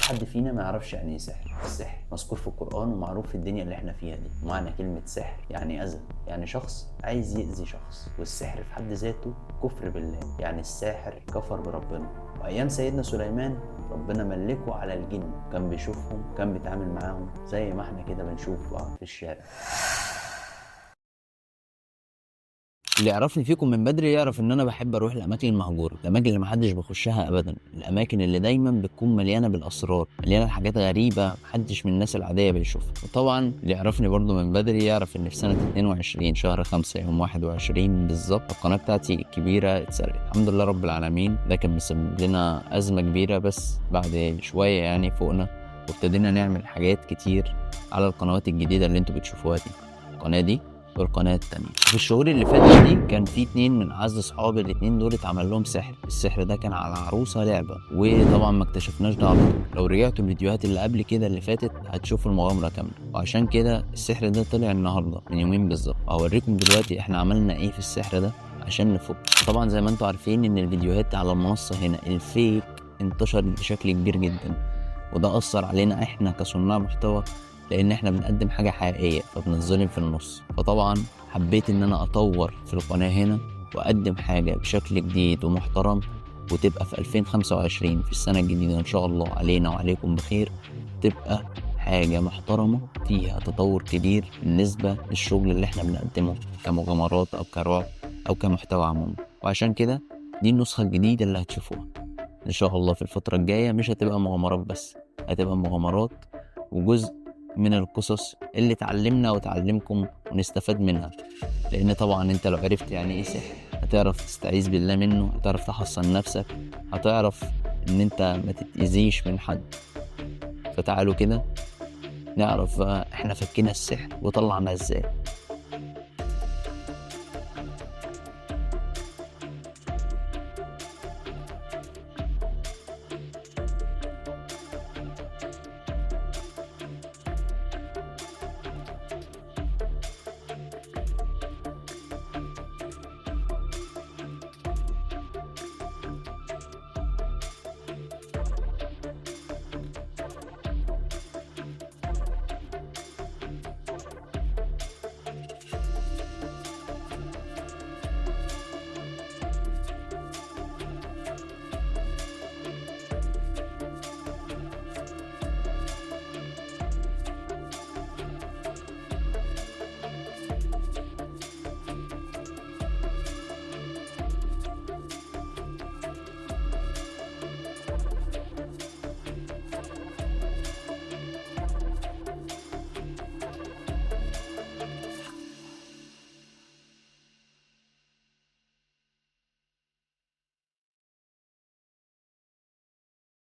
حد فينا ما يعرفش يعني ايه سحر. السحر مذكور في القرآن ومعروف في الدنيا اللي احنا فيها دي. ومعنى كلمة سحر يعني أذى، يعني شخص عايز يأذي شخص. والسحر في حد ذاته كفر بالله، يعني الساحر كفر بربنا. وأيام سيدنا سليمان ربنا ملكه على الجن، كان بيشوفهم، كان بيتعامل معاهم زي ما احنا كده بنشوف بعض في الشارع. اللي يعرفني فيكم من بدري يعرف ان انا بحب اروح الاماكن المهجوره، الاماكن اللي محدش بيخشها ابدا، الاماكن اللي دايما بتكون مليانه بالاسرار، مليانه حاجات غريبه محدش من الناس العاديه بيشوفها. وطبعا اللي يعرفني برضو من بدري يعرف ان في سنه 22 شهر 5 يوم 21 بالظبط القناه بتاعتي الكبيره اتسرقت. الحمد لله رب العالمين، ده كان مسبب لنا ازمه كبيره، بس بعد شويه يعني فوقنا وابتدينا نعمل حاجات كتير على القنوات الجديده اللي انتوا بتشوفوها دي، القناه دي والقناة التانية. في الشهور اللي فاتت دي كان في 2 من اعز صحابي، الاتنين دول اتعمل لهم سحر. السحر ده كان على عروسة لعبة، وطبعا ما اكتشفناش ده على طول. لو رجعتوا الفيديوهات اللي قبل كده اللي فاتت هتشوفوا المغامرة كاملة. وعشان كده السحر ده طلع النهارده من يومين بالظبط. هوريكم دلوقتي احنا عملنا ايه في السحر ده عشان نفك. طبعا زي ما انتوا عارفين ان الفيديوهات على المنصة هنا الفيك انتشر بشكل كبير جدا، وده اثر علينا احنا كصناع محتوى، لان احنا بنقدم حاجه حقيقيه فبنتظلم في النص. فطبعا حبيت ان انا اطور في القناه هنا واقدم حاجه بشكل جديد ومحترم، وتبقى في 2025 في السنه الجديده ان شاء الله علينا وعليكم بخير، تبقى حاجه محترمه فيها تطور كبير بالنسبه للشغل اللي احنا بنقدمه كمغامرات او كرعب او كمحتوى عموما. وعشان كده دي النسخه الجديده اللي هتشوفوها ان شاء الله في الفتره الجايه. مش هتبقى مغامرات بس، هتبقى مغامرات وجزء من القصص اللي تعلمنا وتعلمكم ونستفاد منها. لان طبعا انت لو عرفت يعني ايه سحر هتعرف تستعيذ بالله منه، هتعرف تحصن نفسك، هتعرف ان انت ما تتأذيش من حد. فتعالوا كده نعرف احنا فكينا السحر وطلعناه ازاي.